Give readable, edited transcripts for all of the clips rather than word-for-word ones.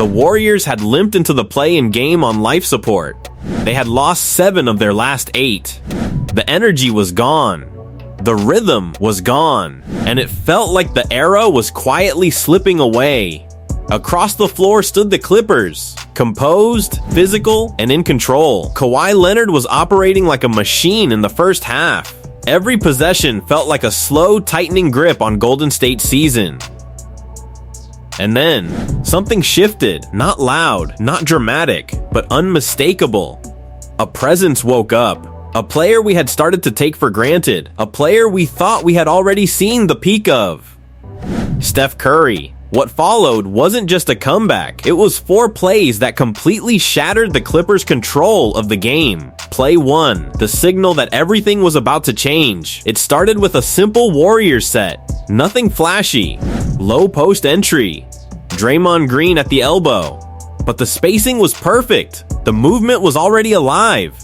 The Warriors had limped into the play-in game on life support. They had lost 7 of their last 8. The energy was gone. The rhythm was gone. And it felt like the era was quietly slipping away. Across the floor stood the Clippers, composed, physical, and in control. Kawhi Leonard was operating like a machine in the first half. Every possession felt like a slow, tightening grip on Golden State's season. And then, something shifted. Not loud, not dramatic, but unmistakable. A presence woke up. A player we had started to take for granted. A player we thought we had already seen the peak of. Steph Curry. What followed wasn't just a comeback. It was 4 plays that completely shattered the Clippers' control of the game. Play 1, the signal that everything was about to change. It started with a simple Warriors set. Nothing flashy. Low post entry. Draymond Green at the elbow. But the spacing was perfect. The movement was already alive.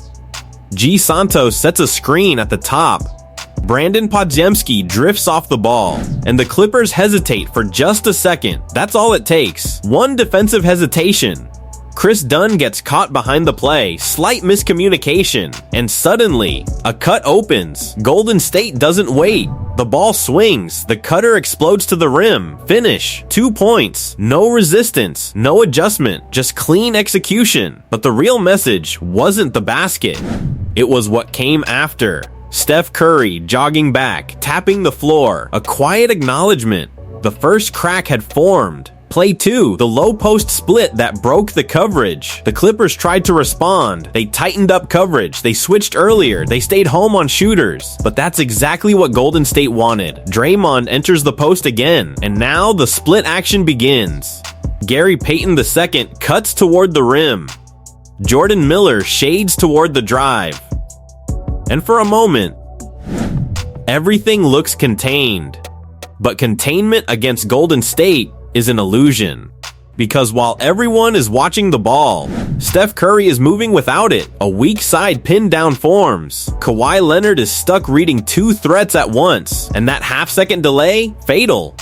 G. Santos sets a screen at the top. Brandon Podziemski drifts off the ball, and the Clippers hesitate for just a second. That's all it takes. One defensive hesitation. Chris Dunn gets caught behind the play, slight miscommunication, and suddenly, a cut opens. Golden State doesn't wait. The ball swings, the cutter explodes to the rim. Finish. 2 points. No resistance, no adjustment, just clean execution. But the real message wasn't the basket. It was what came after. Steph Curry jogging back, tapping the floor, a quiet acknowledgement. The first crack had formed. Play 2, the low post split that broke the coverage. The Clippers tried to respond. They tightened up coverage. They switched earlier. They stayed home on shooters. But that's exactly what Golden State wanted. Draymond enters the post again, and now the split action begins. Gary Payton II cuts toward the rim. Jordan Miller shades toward the drive. And for a moment, everything looks contained. But containment against Golden State is an illusion. Because while everyone is watching the ball, Steph Curry is moving without it. A weak side pinned down forms. Kawhi Leonard is stuck reading 2 threats at once, and that half-second delay, fatal.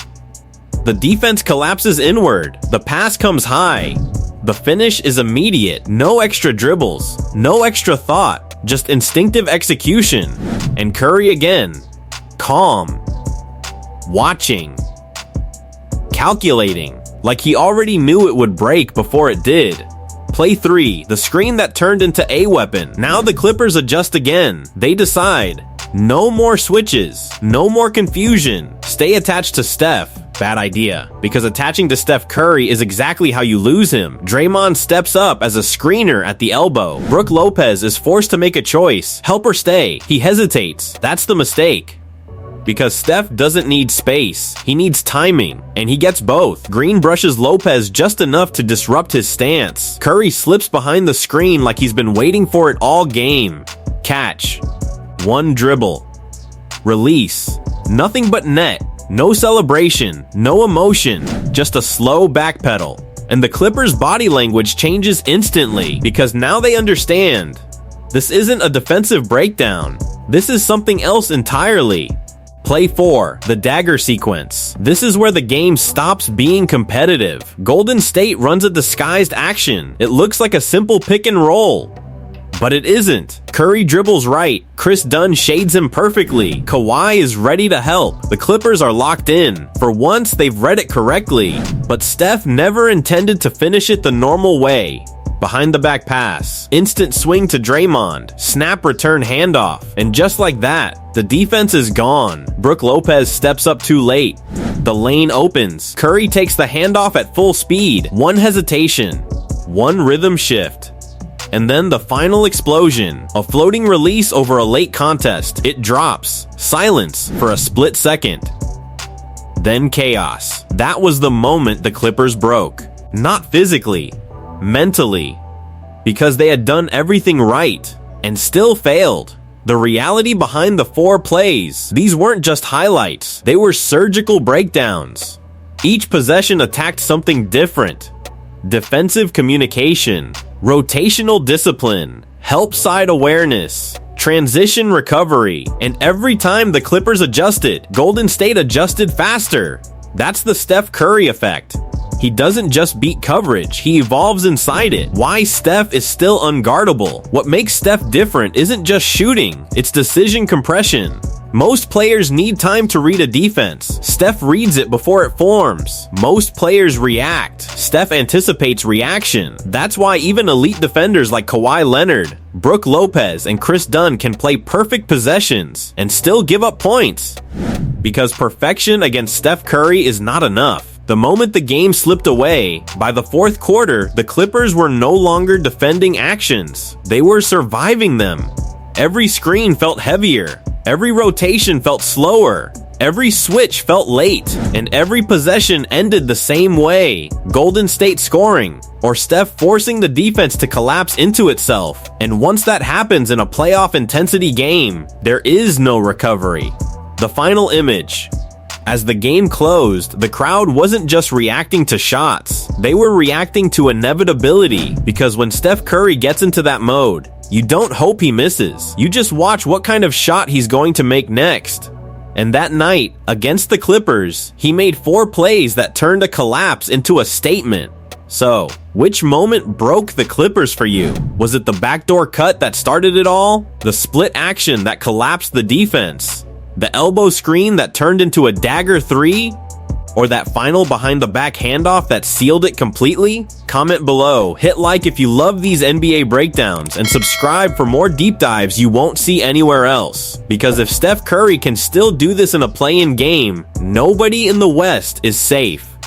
The defense collapses inward. The pass comes high. The finish is immediate. No extra dribbles. No extra thought. Just instinctive execution. And Curry again. Calm. Watching. Calculating. Like he already knew it would break before it did. Play 3, the screen that turned into a weapon. Now the Clippers adjust again. They decide. No more switches. No more confusion. Stay attached to Steph. Bad idea, because attaching to Steph Curry is exactly how you lose him. Draymond steps up as a screener at the elbow. Brook Lopez is forced to make a choice. Help or stay. He hesitates. That's the mistake. Because Steph doesn't need space. He needs timing, and he gets both. Green brushes Lopez just enough to disrupt his stance. Curry slips behind the screen like he's been waiting for it all game. Catch. 1 dribble. Release. Nothing but net. No celebration, no emotion, just a slow backpedal. And the Clippers' body language changes instantly because now they understand. This isn't a defensive breakdown. This is something else entirely. Play 4, the dagger sequence. This is where the game stops being competitive. Golden State runs a disguised action. It looks like a simple pick and roll. But it isn't. Curry dribbles right. Chris Dunn shades him perfectly. Kawhi is ready to help. The Clippers are locked in. For once, they've read it correctly. But Steph never intended to finish it the normal way. Behind the back pass. Instant swing to Draymond. Snap return handoff. And just like that, the defense is gone. Brook Lopez steps up too late. The lane opens. Curry takes the handoff at full speed. 1 hesitation. 1 rhythm shift. And then the final explosion, a floating release over a late contest. It drops. Silence for a split second. Then chaos. That was the moment the Clippers broke. Not physically, mentally. Because they had done everything right and still failed. The reality behind the 4 plays, these weren't just highlights. They were surgical breakdowns. Each possession attacked something different. Defensive communication. Rotational discipline, help side awareness, transition recovery, and every time the Clippers adjusted, Golden State adjusted faster. That's the Steph Curry effect. He doesn't just beat coverage, he evolves inside it. Why Steph is still unguardable. What makes Steph different isn't just shooting, it's decision compression. Most players need time to read a defense. Steph reads it before it forms. Most players react. Steph anticipates reaction. That's why even elite defenders like Kawhi Leonard, Brook Lopez, and Chris Dunn can play perfect possessions and still give up points. Because perfection against Steph Curry is not enough. The moment the game slipped away, by the fourth quarter, the Clippers were no longer defending actions. They were surviving them. Every screen felt heavier. Every rotation felt slower. Every switch felt late. And every possession ended the same way. Golden State scoring, or Steph forcing the defense to collapse into itself. And once that happens in a playoff intensity game, there is no recovery. The final image. As the game closed, the crowd wasn't just reacting to shots. They were reacting to inevitability, because when Steph Curry gets into that mode, you don't hope he misses. You just watch what kind of shot he's going to make next. And that night, against the Clippers, he made 4 plays that turned a collapse into a statement. So, which moment broke the Clippers for you? Was it the backdoor cut that started it all? The split action that collapsed the defense? The elbow screen that turned into a dagger 3? Or that final behind the back handoff that sealed it completely? Comment below, hit like if you love these NBA breakdowns, and subscribe for more deep dives you won't see anywhere else. Because if Steph Curry can still do this in a play-in game, nobody in the West is safe.